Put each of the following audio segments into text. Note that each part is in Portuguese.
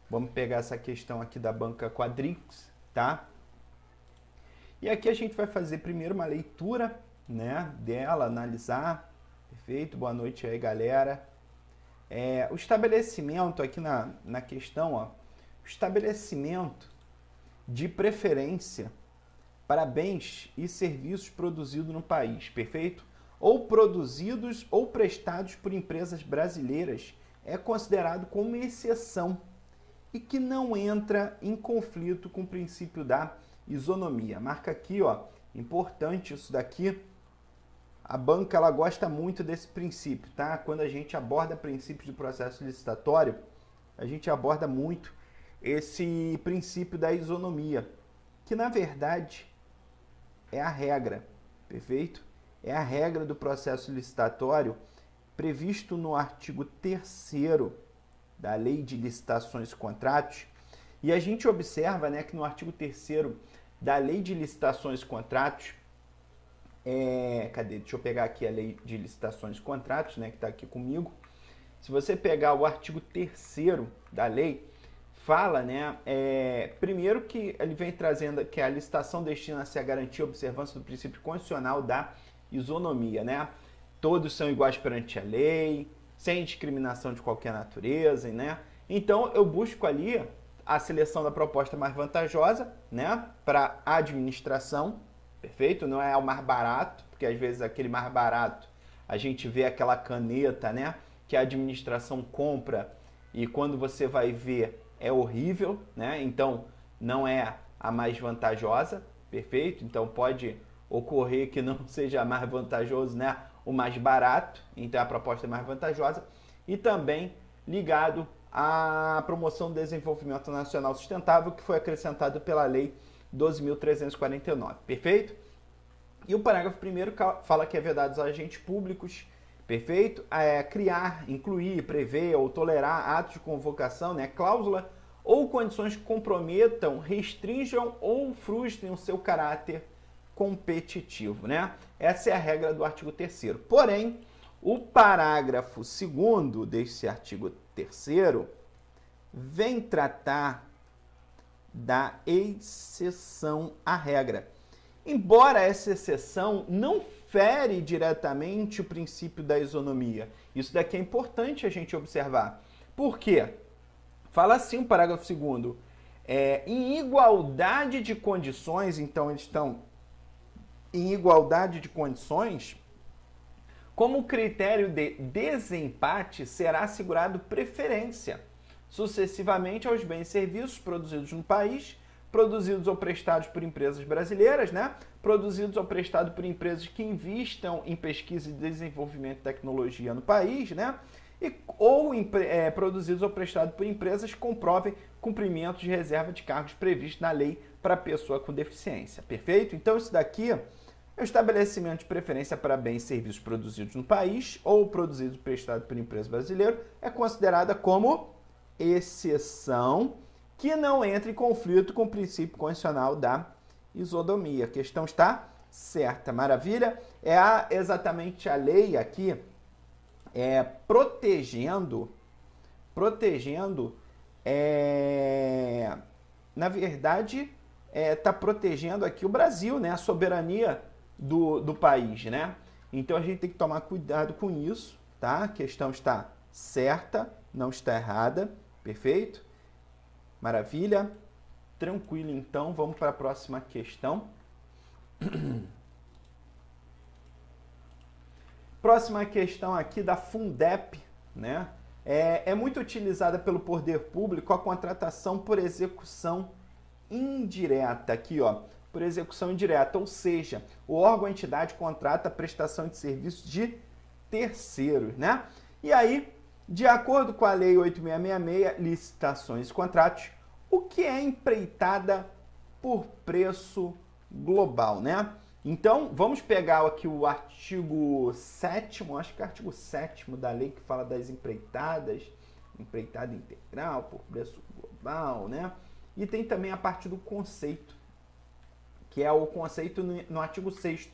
Vamos pegar essa questão aqui da banca Quadrix, tá? E aqui a gente vai fazer primeiro uma leitura, né, dela, analisar. Perfeito? Boa noite aí, galera. O estabelecimento aqui na questão, ó, o estabelecimento de preferência para bens e serviços produzidos no país, perfeito? Ou produzidos ou prestados por empresas brasileiras é considerado como exceção e que não entra em conflito com o princípio da isonomia. Marca aqui, ó, importante isso daqui. A banca ela gosta muito desse princípio, tá? Quando a gente aborda princípios de processo licitatório, a gente aborda muito esse princípio da isonomia, que na verdade é a regra, perfeito? É a regra do processo licitatório previsto no artigo 3º da Lei de Licitações e Contratos. E a gente observa, né, que no artigo 3º da Lei de Licitações e Contratos, cadê? Deixa eu pegar aqui a Lei de Licitações e Contratos, né, que está aqui comigo. Se você pegar o artigo 3º da lei, fala, né, primeiro que ele vem trazendo que a licitação destina-se a garantir a observância do princípio constitucional da isonomia, né? Todos são iguais perante a lei, sem discriminação de qualquer natureza, né? Então eu busco ali a seleção da proposta mais vantajosa, né, para a administração, perfeito? Não é o mais barato, porque às vezes aquele mais barato a gente vê aquela caneta, né, que a administração compra e quando você vai ver é horrível, né? Então não é a mais vantajosa, perfeito? Então pode ocorrer que não seja mais vantajoso, né, o mais barato, então a proposta é mais vantajosa, e também ligado à promoção do desenvolvimento nacional sustentável, que foi acrescentado pela Lei 12.349, perfeito? E o parágrafo 1º fala que é vedado aos agentes públicos, perfeito? Criar, incluir, prever ou tolerar atos de convocação, né, cláusula ou condições que comprometam, restringam ou frustrem o seu caráter competitivo, né? Essa é a regra do artigo 3º. Porém, o parágrafo 2º desse artigo 3º vem tratar da exceção à regra. Embora essa exceção não fere diretamente o princípio da isonomia. Isso daqui é importante a gente observar. Por quê? Fala assim o parágrafo 2º. Em igualdade de condições, então eles estão em igualdade de condições, como critério de desempate será assegurado preferência sucessivamente aos bens e serviços produzidos no país, produzidos ou prestados por empresas brasileiras, né? Produzidos ou prestados por empresas que investam em pesquisa e desenvolvimento de tecnologia no país, né? Ou produzidos ou prestados por empresas que comprovem cumprimento de reserva de cargos previsto na lei para pessoa com deficiência. Perfeito? Então isso daqui é o estabelecimento de preferência para bens e serviços produzidos no país ou produzidos ou prestados por empresa brasileira é considerada como exceção que não entra em conflito com o princípio constitucional da isonomia. A questão está certa, maravilha? Exatamente a lei aqui protegendo, na verdade, está protegendo aqui o Brasil, né? A soberania do país, né? Então a gente tem que tomar cuidado com isso, tá? A questão está certa, não está errada, perfeito? Maravilha? Tranquilo, então, vamos para a próxima questão. Próxima questão aqui da Fundep, né? É muito utilizada pelo poder público a contratação por execução indireta. Aqui, ó, por execução indireta, ou seja, o órgão ou entidade contrata a prestação de serviços de terceiros, né? E aí, de acordo com a Lei 8.666, licitações e contratos, o que é empreitada por preço global, né? Então, vamos pegar aqui o artigo 7º, acho que é o artigo 7º da lei que fala das empreitadas, empreitada integral por preço global, né? E tem também a parte do conceito, que é o conceito no artigo 6º.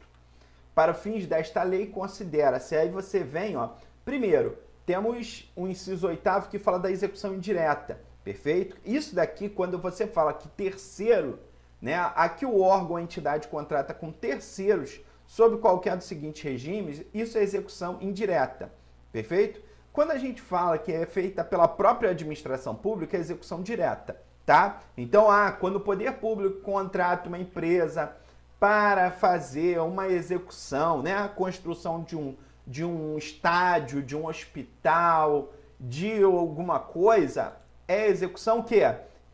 Para fins desta lei, considera-se, aí você vem, ó, primeiro, temos o inciso 8º que fala da execução indireta, perfeito? Isso daqui, quando você fala que terceiro, né, aqui o órgão ou entidade contrata com terceiros sob qualquer dos seguintes regimes, isso é execução indireta, perfeito? Quando a gente fala que é feita pela própria administração pública, é execução direta, tá? Então, quando o poder público contrata uma empresa para fazer uma execução, né, a construção de um estádio, de um hospital, de alguma coisa, é execução o quê?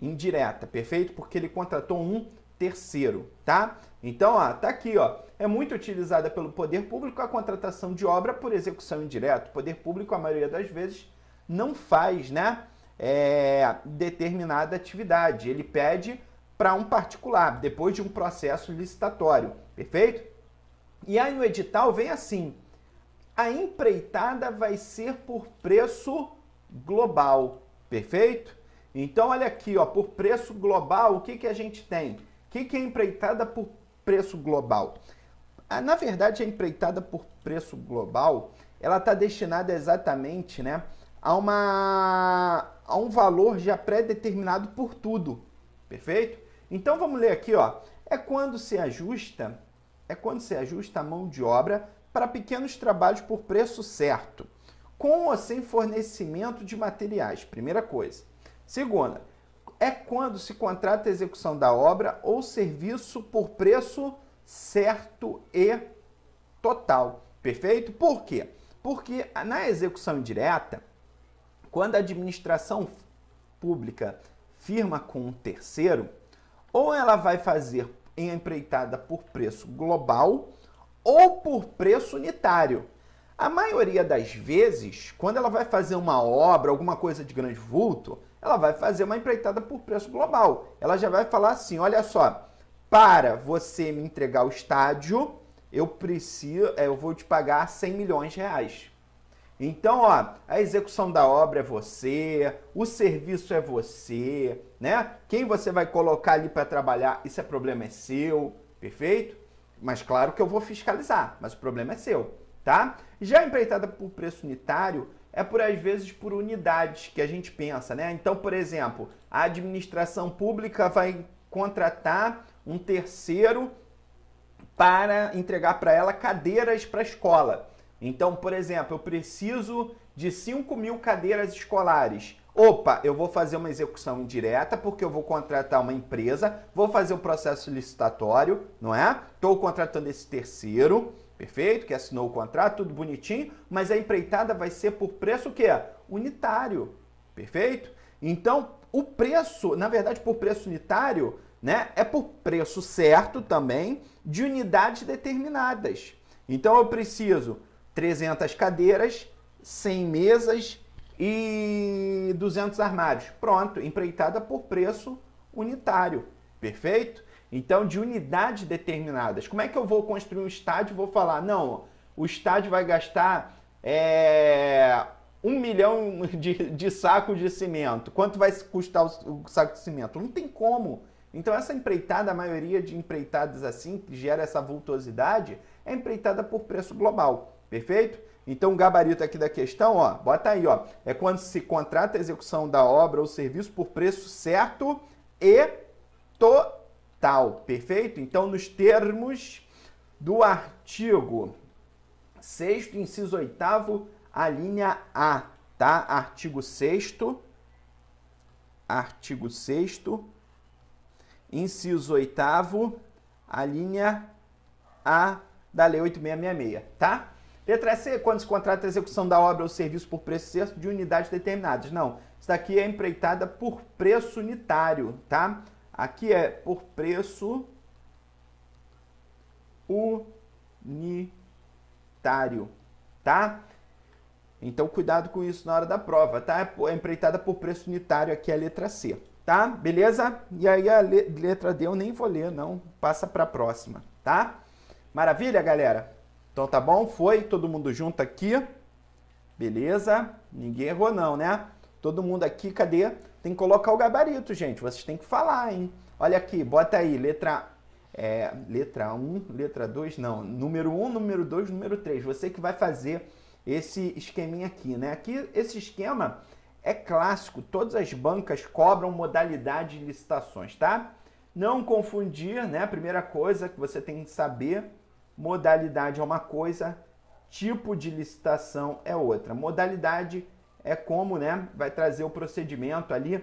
Indireta, perfeito? Porque ele contratou um terceiro, tá? Então, tá aqui, é muito utilizada pelo poder público a contratação de obra por execução indireta. O poder público, a maioria das vezes, não faz, né, determinada atividade. Ele pede para um particular, depois de um processo licitatório, perfeito? E aí no edital vem assim, a empreitada vai ser por preço global, perfeito? Então, olha aqui, por preço global, o que a gente tem? O que é empreitada por preço global? Na verdade, a empreitada por preço global, ela está destinada exatamente, né, a um valor já pré-determinado por tudo, perfeito? Então, vamos ler aqui, é quando se ajusta a mão de obra para pequenos trabalhos por preço certo, com ou sem fornecimento de materiais, primeira coisa. Segunda, é quando se contrata a execução da obra ou serviço por preço certo e total, perfeito? Por quê? Porque na execução indireta, quando a administração pública firma com um terceiro, ou ela vai fazer em empreitada por preço global ou por preço unitário. A maioria das vezes, quando ela vai fazer uma obra, alguma coisa de grande vulto, ela vai fazer uma empreitada por preço global. Ela já vai falar assim, olha só, para você me entregar o estádio, eu vou te pagar 100 milhões de reais. Então, a execução da obra é você, o serviço é você, né? Quem você vai colocar ali para trabalhar, isso problema é seu, perfeito? Mas claro que eu vou fiscalizar, mas o problema é seu, tá? Já a empreitada por preço unitário é às vezes por unidades que a gente pensa, né? Então, por exemplo, a administração pública vai contratar um terceiro para entregar para ela cadeiras para a escola. Então, por exemplo, eu preciso de 5.000 cadeiras escolares. Opa, eu vou fazer uma execução indireta porque eu vou contratar uma empresa, vou fazer o processo licitatório, não é? Estou contratando esse terceiro, perfeito, que assinou o contrato, tudo bonitinho, mas a empreitada vai ser por preço o quê? Unitário, perfeito? Então, o preço, na verdade, por preço unitário, né, é por preço certo também de unidades determinadas. Então, eu preciso 300 cadeiras, 100 mesas e 200 armários. Pronto, empreitada por preço unitário, perfeito? Então, de unidades determinadas. Como é que eu vou construir um estádio e vou falar, não, o estádio vai gastar 1 milhão de sacos de cimento. Quanto vai custar o saco de cimento? Não tem como. Então, essa empreitada, a maioria de empreitadas assim, que gera essa vultuosidade, é empreitada por preço global. Perfeito? Então, o gabarito aqui da questão, bota aí, é quando se contrata a execução da obra ou serviço por preço certo e total. Perfeito? Então, nos termos do artigo 6º, inciso 8º, a linha A, tá? Artigo 6º, inciso 8º, a linha A da Lei 8.666, tá? Letra C, quando se contrata a execução da obra ou serviço por preço certo de unidades determinadas. Não, isso daqui é empreitada por preço unitário, tá? Aqui é por preço unitário, tá? Então, cuidado com isso na hora da prova, tá? É empreitada por preço unitário, aqui é a letra C, tá? Beleza? E aí a letra D eu nem vou ler, não. Passa para a próxima, tá? Maravilha, galera? Então tá bom? Foi todo mundo junto aqui. Beleza? Ninguém errou não, né? Todo mundo aqui, cadê? Tem que colocar o gabarito, gente. Vocês têm que falar, hein? Olha aqui, bota aí, letra 1, letra 2, não. Número 1, número 2, número 3. Você que vai fazer esse esqueminha aqui, né? Aqui, esse esquema é clássico, todas as bancas cobram modalidade de licitações, tá? Não confundir, né? A primeira coisa que você tem que saber, modalidade é uma coisa, tipo de licitação é outra. Modalidade é como, né, vai trazer o procedimento ali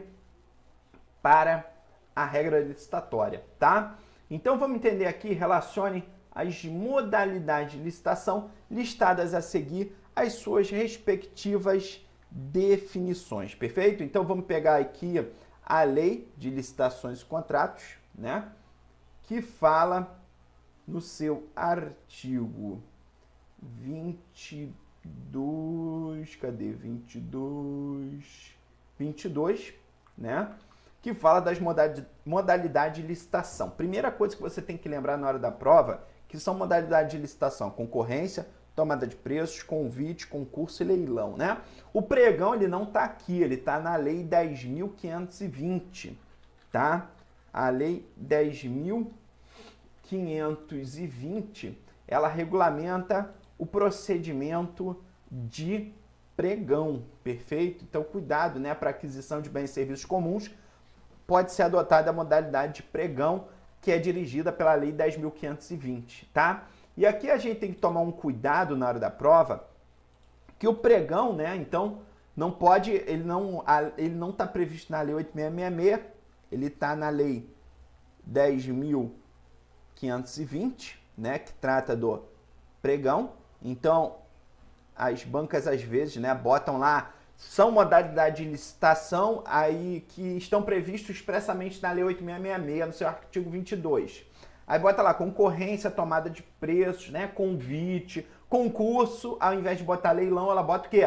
para a regra licitatória, tá? Então vamos entender aqui, relacione as modalidades de licitação listadas a seguir as suas respectivas definições, perfeito? Então vamos pegar aqui a Lei de Licitações e Contratos, né? Que fala no seu artigo 22, cadê? 22, né? Que fala das modalidades de licitação. Primeira coisa que você tem que lembrar na hora da prova, que são modalidades de licitação: concorrência, tomada de preços, convite, concurso e leilão, né? O pregão, ele não está aqui, ele está na Lei 10.520, tá? A Lei 10.520, ela regulamenta o procedimento de pregão, perfeito? Então, cuidado, né? Para aquisição de bens e serviços comuns, pode ser adotada a modalidade de pregão, que é dirigida pela Lei 10.520, tá? E aqui a gente tem que tomar um cuidado na hora da prova, que o pregão, né, então, não pode, ele não está previsto na Lei 8.666, ele está na Lei 10.520, né, que trata do pregão. Então, as bancas, às vezes, né, botam lá, são modalidades de licitação aí que estão previstos expressamente na Lei 8.666, no seu artigo 22. Aí bota lá concorrência, tomada de preços, né, convite, concurso, ao invés de botar leilão, ela bota o quê?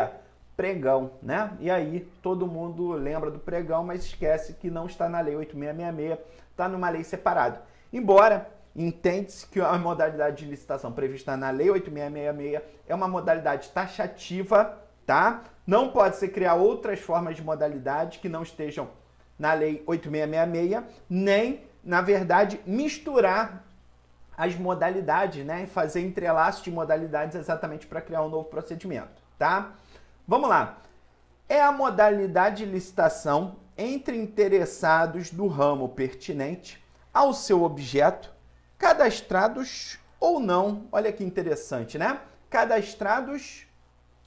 Pregão, né? E aí todo mundo lembra do pregão, mas esquece que não está na Lei 8.666, está numa lei separada. Embora entende-se que a modalidade de licitação prevista na Lei 8.666 é uma modalidade taxativa, tá? Não pode se criar outras formas de modalidade que não estejam na Lei 8.666, nem, na verdade, misturar as modalidades, né? Fazer entrelaço de modalidades exatamente para criar um novo procedimento, tá? Vamos lá. É a modalidade de licitação entre interessados do ramo pertinente ao seu objeto, cadastrados ou não. Olha que interessante, né? Cadastrados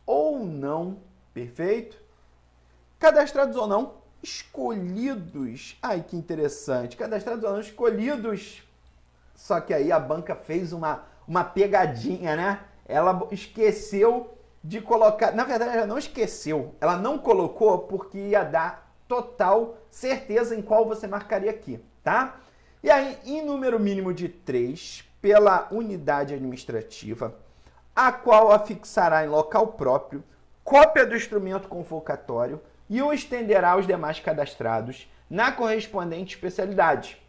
ou não, perfeito? Cadastrados ou não, escolhidos. Ai, que interessante. Cadastrados ou não, escolhidos. Só que aí a banca fez uma pegadinha, né? Ela esqueceu de colocar... Na verdade, ela não esqueceu. Ela não colocou porque ia dar total certeza em qual você marcaria aqui, tá? E aí, em número mínimo de 3, pela unidade administrativa, a qual afixará em local próprio cópia do instrumento convocatório e o estenderá aos demais cadastrados na correspondente especialidade,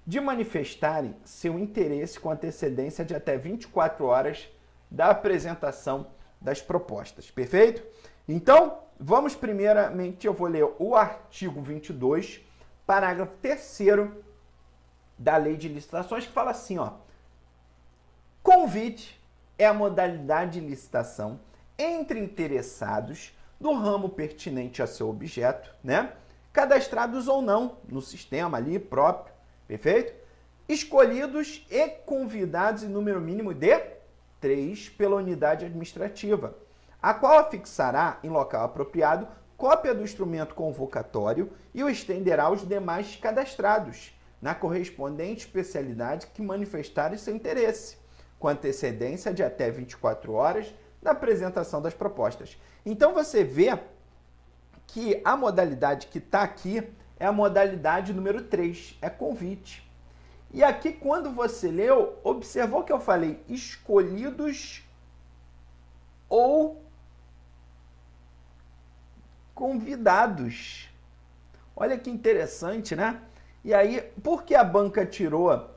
de manifestarem seu interesse com antecedência de até 24 horas da apresentação das propostas. Perfeito? Então, vamos primeiramente, eu vou ler o artigo 22, parágrafo 3º da Lei de Licitações, que fala assim, ó: convite é a modalidade de licitação entre interessados do ramo pertinente a seu objeto, né? Cadastrados ou não no sistema ali próprio, perfeito? Escolhidos e convidados em número mínimo de 3 pela unidade administrativa, a qual afixará em local apropriado cópia do instrumento convocatório e o estenderá aos demais cadastrados na correspondente especialidade que manifestarem seu interesse, com antecedência de até 24 horas da apresentação das propostas. Então você vê que a modalidade que está aqui é a modalidade número 3, é convite. E aqui, quando você leu, observou que eu falei escolhidos ou convidados. Olha que interessante, né? E aí, por que a banca tirou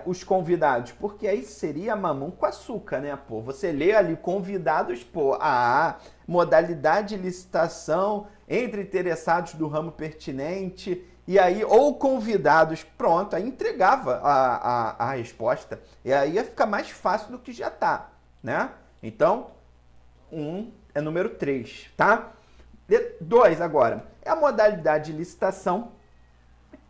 os convidados? Porque aí seria mamão com açúcar, né? Pô, você lê ali convidados, pô, modalidade de licitação entre interessados do ramo pertinente, e aí, ou convidados, pronto, aí entregava a resposta. E aí ia ficar mais fácil do que já tá, né? Então, é número 3, tá? 2 agora, é a modalidade de licitação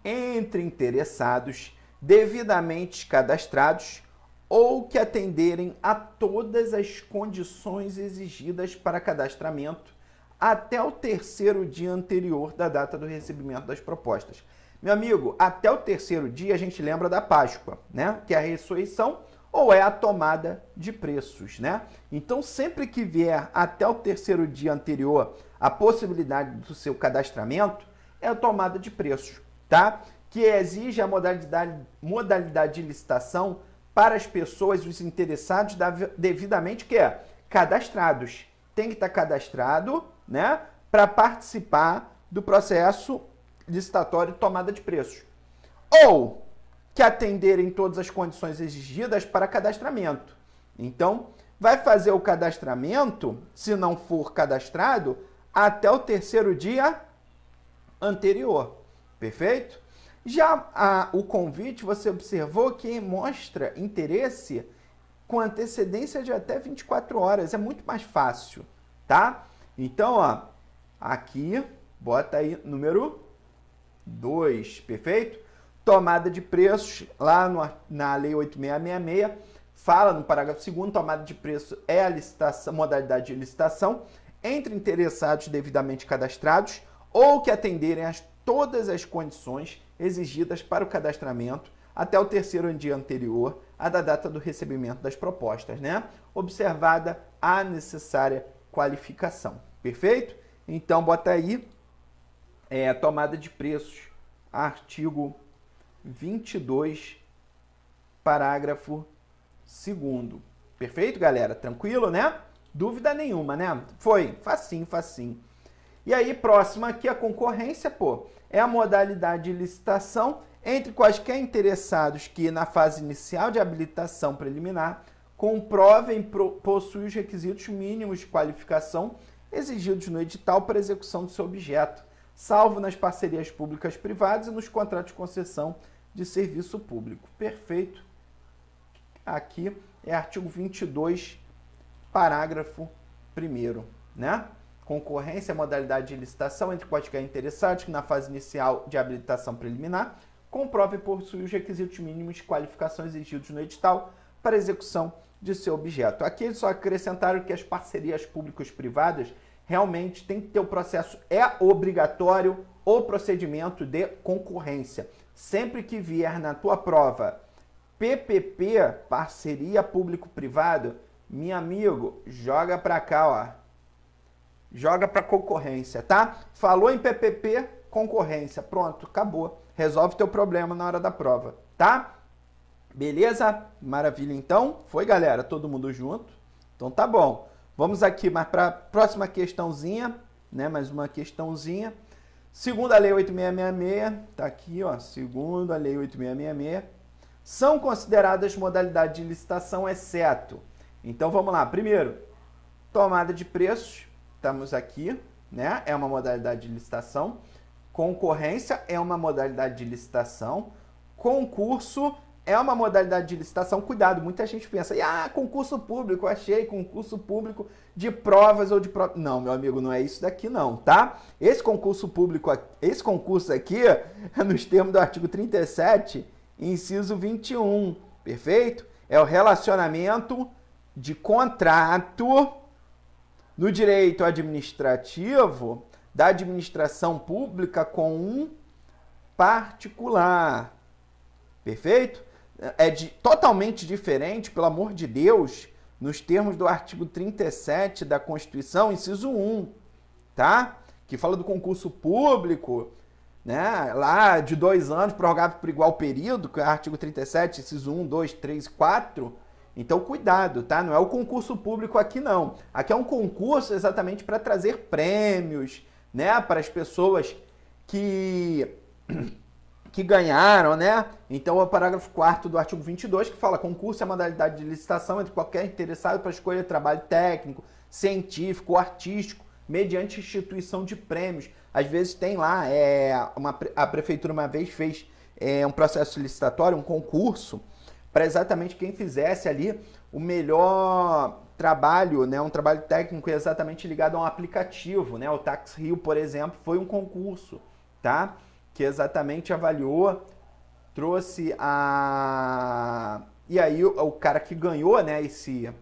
entre interessados devidamente cadastrados ou que atenderem a todas as condições exigidas para cadastramento até o terceiro dia anterior da data do recebimento das propostas. Meu amigo, até o terceiro dia a gente lembra da Páscoa, né? Que é a ressurreição ou é a tomada de preços, né? Então, sempre que vier até o terceiro dia anterior a possibilidade do seu cadastramento, é a tomada de preços, tá? Que exige a modalidade de licitação para as pessoas, os interessados, devidamente que é cadastrados. Tem que estar cadastrado, né? Para participar do processo licitatório de tomada de preços. Ou que atenderem todas as condições exigidas para cadastramento. Então, vai fazer o cadastramento, se não for cadastrado, até o terceiro dia anterior. Perfeito? Já o convite, você observou que mostra interesse com antecedência de até 24 horas. É muito mais fácil, tá? Então, ó, aqui, bota aí número 2, perfeito? Tomada de preços, lá na Lei 8666, fala no parágrafo 2º, tomada de preço é a licitação, modalidade de licitação entre interessados devidamente cadastrados ou que atenderem a todas as condições exigidas para o cadastramento até o terceiro dia anterior à da data do recebimento das propostas, né? Observada a necessária qualificação. Perfeito? Então, bota aí tomada de preços, artigo 22, parágrafo 2º. Perfeito, galera? Tranquilo, né? Dúvida nenhuma, né? Foi facinho, facinho. E aí, próxima aqui, a concorrência, pô, é a modalidade de licitação entre quaisquer interessados que, na fase inicial de habilitação preliminar, comprovem possuir os requisitos mínimos de qualificação exigidos no edital para execução do seu objeto, salvo nas parcerias públicas privadas e nos contratos de concessão de serviço público. Perfeito. Aqui é artigo 22, parágrafo 1º, né? Concorrência é modalidade de licitação entre quaisquer interessados que, na fase inicial de habilitação preliminar, comprovem possuir os requisitos mínimos de qualificação exigidos no edital para execução de seu objeto. Aqui eles só acrescentaram que as parcerias públicas-privadas realmente tem que ter o processo, é obrigatório o procedimento de concorrência. Sempre que vier na tua prova PPP, parceria público-privado, meu amigo, joga para cá, ó. Joga para concorrência, tá? Falou em PPP, concorrência. Pronto, acabou. Resolve teu problema na hora da prova, tá? Beleza? Maravilha, então. Foi, galera? Todo mundo junto? Então tá bom. Vamos aqui mais para a próxima questãozinha, né? Mais uma questãozinha. Segundo a Lei 8666, tá aqui, ó. Segundo a Lei 8666, são consideradas modalidades de licitação, exceto. Então vamos lá. Primeiro, tomada de preços. Estamos aqui, né? É uma modalidade de licitação. Concorrência é uma modalidade de licitação. Concurso é uma modalidade de licitação. Cuidado, muita gente pensa, concurso público, achei concurso público de provas ou de provas. Não, meu amigo, não é isso daqui não, tá? Esse concurso público, esse concurso aqui, nos termos do artigo 37, inciso 21, perfeito? É o relacionamento de contrato no direito administrativo da administração pública com um particular. Perfeito? É totalmente diferente, pelo amor de Deus, nos termos do artigo 37 da Constituição, inciso 1, tá? Que fala do concurso público, né? Lá de 2 anos, prorrogável por igual período, que é o artigo 37, inciso 1, 2, 3 e 4. Então, cuidado, tá? Não é o concurso público aqui, não. Aqui é um concurso exatamente para trazer prêmios, né? Para as pessoas que ganharam, né? Então, é o parágrafo 4º do artigo 22, que fala: concurso é a modalidade de licitação entre qualquer interessado para escolher trabalho técnico, científico ou artístico, mediante instituição de prêmios. Às vezes tem lá, a prefeitura uma vez fez um processo licitatório, um concurso, para exatamente quem fizesse ali o melhor trabalho, né, um trabalho técnico exatamente ligado a um aplicativo, né? O Tax Rio, por exemplo, foi um concurso, tá? Que exatamente avaliou, trouxe a... E aí o cara que ganhou, né, esse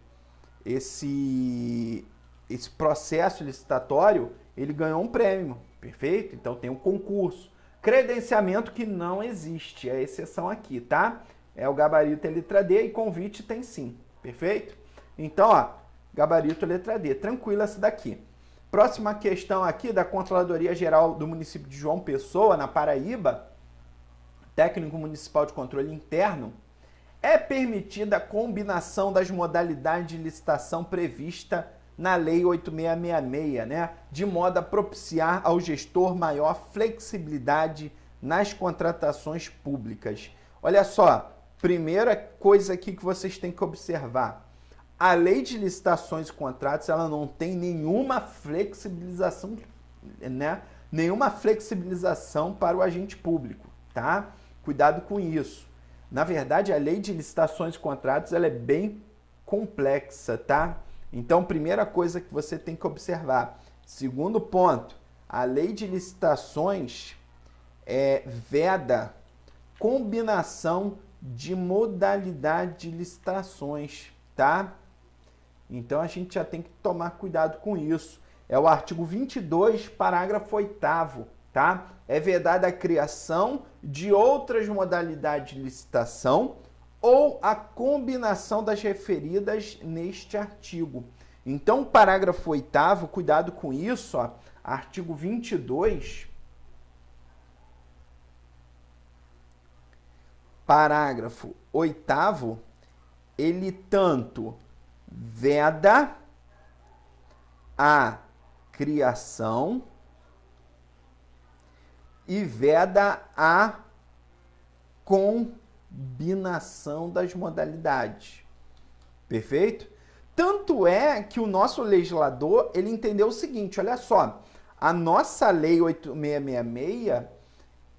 processo licitatório, ele ganhou um prêmio, perfeito? Então tem um concurso. Credenciamento que não existe, é a exceção aqui, tá? É o gabarito e letra D e convite tem sim, perfeito? Então, ó, gabarito letra D, tranquilo essa daqui. Próxima questão aqui da Controladoria Geral do município de João Pessoa, na Paraíba, técnico municipal de controle interno. É permitida a combinação das modalidades de licitação prevista na Lei 8666, né? De modo a propiciar ao gestor maior flexibilidade nas contratações públicas. Olha só, primeira coisa aqui que vocês têm que observar. A Lei de Licitações e Contratos, ela não tem nenhuma flexibilização, né? Nenhuma flexibilização para o agente público, tá? Cuidado com isso. Na verdade, a Lei de Licitações e Contratos, ela é bem complexa, tá? Então, primeira coisa que você tem que observar. Segundo ponto, a Lei de Licitações veda combinação de modalidade de licitações, tá? Então, a gente já tem que tomar cuidado com isso. É o artigo 22, parágrafo 8º, tá? É vedada a criação de outras modalidades de licitação ou a combinação das referidas neste artigo. Então, parágrafo 8º, cuidado com isso, ó, artigo 22, parágrafo 8º, ele tanto veda a criação e veda a combinação das modalidades. Perfeito? Tanto é que o nosso legislador, ele entendeu o seguinte, olha só, a nossa Lei 8666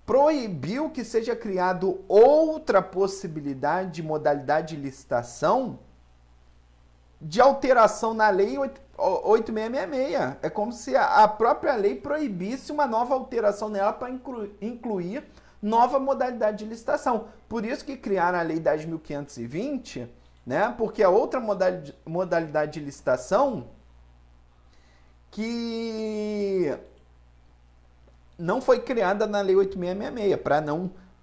proibiu que seja criado outra possibilidade de modalidade de licitação de alteração na Lei 8666. É como se a própria lei proibisse uma nova alteração nela para incluir nova modalidade de licitação. Por isso que criaram a Lei 10.520, né? Porque a outra modalidade de licitação que não foi criada na Lei 8666, para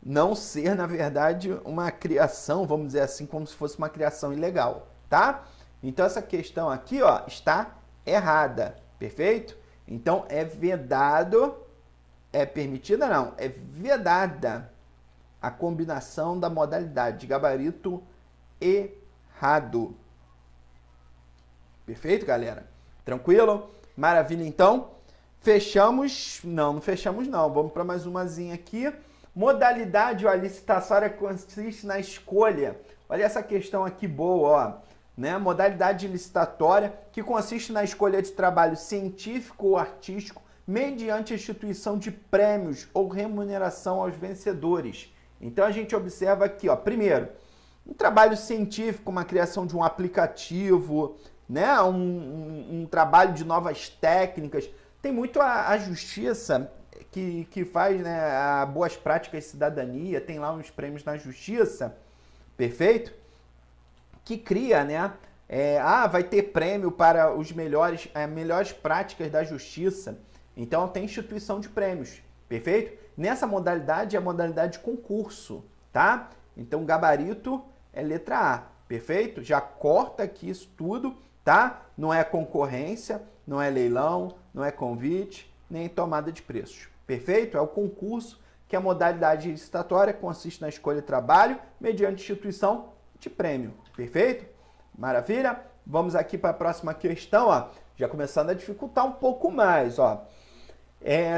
não ser, na verdade, uma criação, vamos dizer assim, como se fosse uma criação ilegal, tá? Então, essa questão aqui, ó, está errada, perfeito? Então, é vedado, é permitida não, é vedada a combinação da modalidade de gabarito errado. Perfeito, galera? Tranquilo? Maravilha, então? Fechamos? Não fechamos não. Vamos para mais umazinha aqui. Modalidade, ó, licitatória consiste na escolha. Olha essa questão aqui boa, ó. Né? Modalidade licitatória que consiste na escolha de trabalho científico ou artístico mediante a instituição de prêmios ou remuneração aos vencedores. Então a gente observa aqui, ó, primeiro, um trabalho científico, uma criação de um aplicativo, né? Um trabalho de novas técnicas. Tem muito a justiça que faz, né, boas práticas de cidadania, tem lá uns prêmios na justiça, perfeito? Que cria, né? Vai ter prêmio para os melhores práticas da justiça. Então tem instituição de prêmios, perfeito? Nessa modalidade é a modalidade de concurso, tá? Então gabarito é letra A, perfeito? Já corta aqui isso tudo, tá? Não é concorrência, não é leilão, não é convite, nem tomada de preços, perfeito? É o concurso, que a modalidade licitatória consiste na escolha de trabalho mediante instituição de prêmio, perfeito? Maravilha? Vamos aqui para a próxima questão, ó. Já começando a dificultar um pouco mais, ó.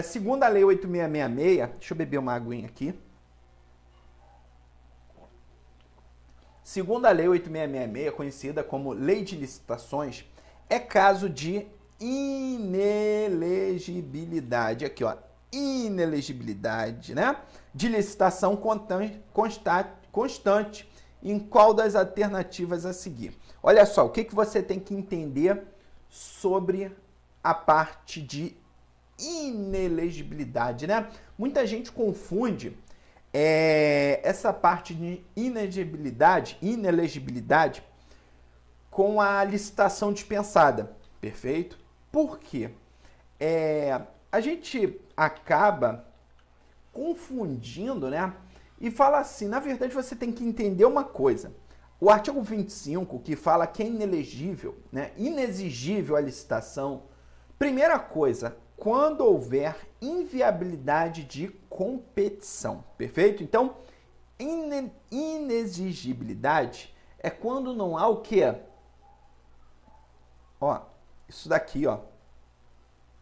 Segundo a Lei 8666, deixa eu beber uma aguinha aqui. Segundo a Lei 8666, conhecida como Lei de Licitações, é caso de inelegibilidade. Aqui, ó, inelegibilidade, né? De licitação constante em qual das alternativas a seguir? Olha só, o que você tem que entender sobre a parte de inelegibilidade, né? Muita gente confunde essa parte de inelegibilidade com a licitação dispensada, perfeito? Por quê? A gente acaba confundindo, né? E fala assim, na verdade você tem que entender uma coisa. O artigo 25, que fala que é inelegível, né? Inexigível a licitação, primeira coisa, quando houver inviabilidade de competição, perfeito? Então, inexigibilidade é quando não há o quê? Ó, isso daqui, ó.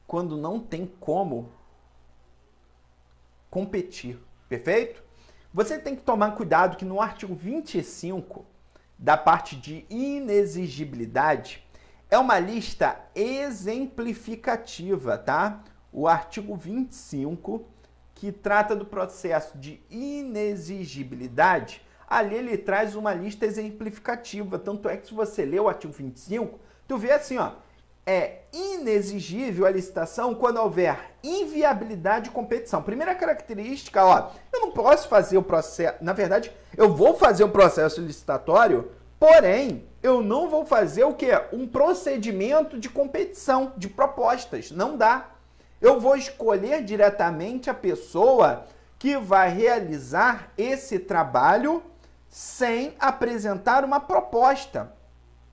Quando não tem como competir, perfeito? Você tem que tomar cuidado que no artigo 25, da parte de inexigibilidade, é uma lista exemplificativa, tá? O artigo 25, que trata do processo de inexigibilidade, ali ele traz uma lista exemplificativa. Tanto é que se você ler o artigo 25, tu vê assim, ó, é inexigível a licitação quando houver inviabilidade de competição. Primeira característica, ó, eu não posso fazer o processo, na verdade, eu vou fazer o processo licitatório, porém, eu não vou fazer o quê? Um procedimento de competição, de propostas. Não dá. Eu vou escolher diretamente a pessoa que vai realizar esse trabalho sem apresentar uma proposta.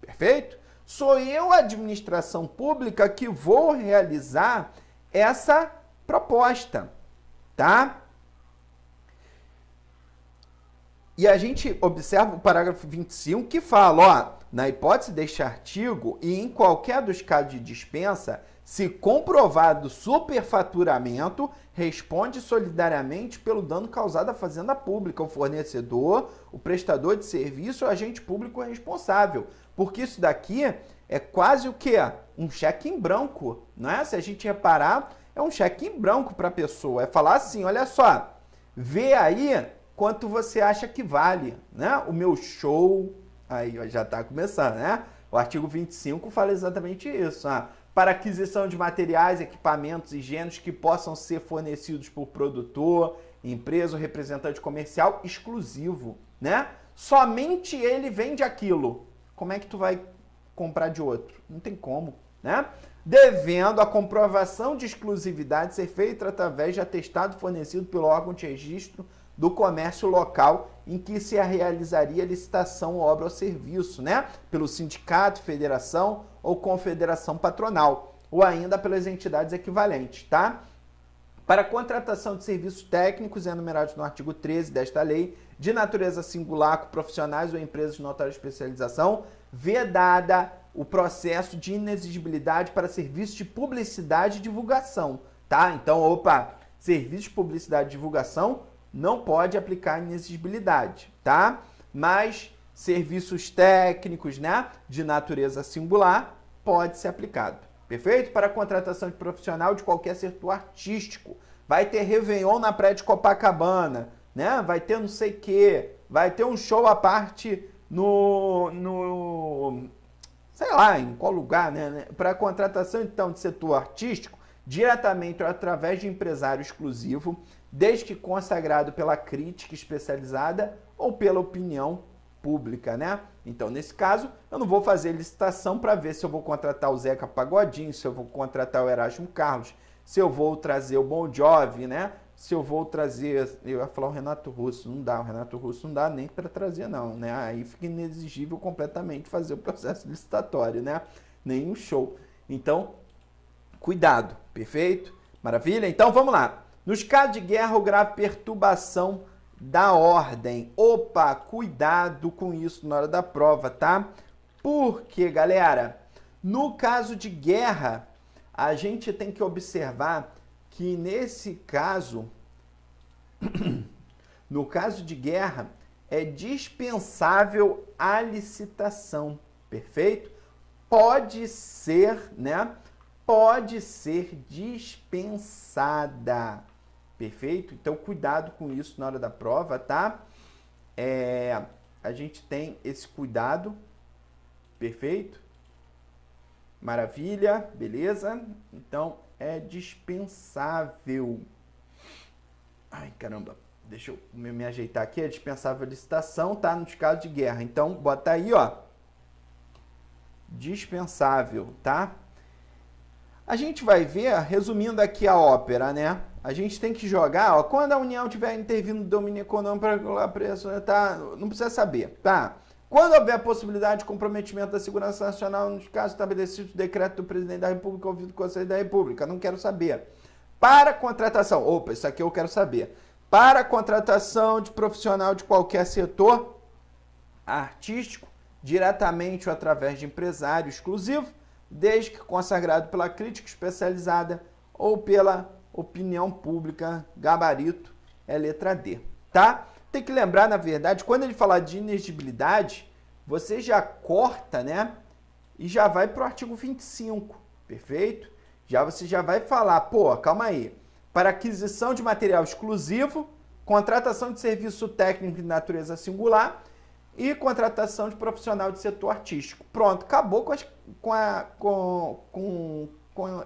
Perfeito? Sou eu, a administração pública, que vou realizar essa proposta, tá? E a gente observa o parágrafo 25 que fala, ó, na hipótese deste artigo e em qualquer dos casos de dispensa, se comprovado superfaturamento, responde solidariamente pelo dano causado à fazenda pública, o fornecedor, o prestador de serviço, o agente público responsável. Porque isso daqui é quase o quê? Um cheque em branco, né? Se a gente reparar, é um cheque em branco para a pessoa. É falar assim, olha só, vê aí quanto você acha que vale, né? O meu show, aí ó, já está começando, né? O artigo 25 fala exatamente isso, para aquisição de materiais, equipamentos e gêneros que possam ser fornecidos por produtor, empresa ou representante comercial exclusivo, né? Somente ele vende aquilo. Como é que tu vai comprar de outro? Não tem como, né? Devendo a comprovação de exclusividade ser feita através de atestado fornecido pelo órgão de registro do comércio local em que se realizaria a licitação, obra ou serviço, né? Pelo sindicato, federação ou confederação patronal, ou ainda pelas entidades equivalentes, tá? Para contratação de serviços técnicos enumerados no artigo 13 desta lei, de natureza singular com profissionais ou empresas de notória especialização, vedada o processo de inexigibilidade para serviços de publicidade e divulgação, tá? Então, opa, serviço de publicidade e divulgação não pode aplicar inexigibilidade, tá? Mas serviços técnicos, né, de natureza singular, pode ser aplicado. Perfeito? Para a contratação de profissional de qualquer setor artístico. Vai ter Réveillon na praia de Copacabana, né? Vai ter não sei o quê. Vai ter um show à parte sei lá, em qual lugar, né? Para a contratação, então, de setor artístico, diretamente ou através de empresário exclusivo, desde que consagrado pela crítica especializada ou pela opinião pública, né? Então, nesse caso, eu não vou fazer licitação para ver se eu vou contratar o Zeca Pagodinho, se eu vou contratar o Erasmo Carlos, se eu vou trazer o Bon Jovi, né? Se eu vou trazer, eu ia falar o Renato Russo, não dá, o Renato Russo não dá nem para trazer não, né? Aí fica inexigível completamente fazer o processo licitatório, né? Nenhum show. Então, cuidado, perfeito? Maravilha? Então, vamos lá. Nos casos de guerra ou grave perturbação da ordem. Opa, cuidado com isso na hora da prova, tá? Porque, galera, no caso de guerra, a gente tem que observar que nesse caso, no caso de guerra, é dispensável a licitação, perfeito? Pode ser, né? Pode ser dispensada. Perfeito? Então, cuidado com isso na hora da prova, tá? A gente tem esse cuidado Perfeito? Maravilha, beleza? Então, é dispensável. Ai, caramba. Deixa eu me ajeitar aqui. É dispensável a licitação, tá? Nos casos de guerra. Então, bota aí, ó. Dispensável, tá? A gente vai ver, resumindo aqui a ópera, né? A gente tem que jogar, ó. Quando a União tiver intervindo no domínio econômico, tá? Não precisa saber, tá? Quando houver a possibilidade de comprometimento da segurança nacional, nos casos estabelecidos no decreto do presidente da República, ouvido do Conselho da República, não quero saber. Para contratação, opa, isso aqui eu quero saber. Para contratação de profissional de qualquer setor artístico, diretamente ou através de empresário exclusivo, desde que consagrado pela crítica especializada ou pela opinião pública, gabarito, é letra D, tá? Tem que lembrar, na verdade, quando ele falar de inexigibilidade, você já corta, né? E já vai para o artigo 25, perfeito? Você já vai falar, pô, calma aí. Para aquisição de material exclusivo, contratação de serviço técnico de natureza singular e contratação de profissional de setor artístico. Pronto, acabou com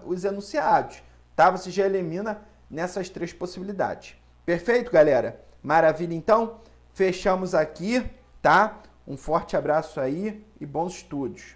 os enunciados, tá? Você já elimina nessas 3 possibilidades. Perfeito, galera? Maravilha, então. Fechamos aqui, tá? Um forte abraço aí e bons estudos.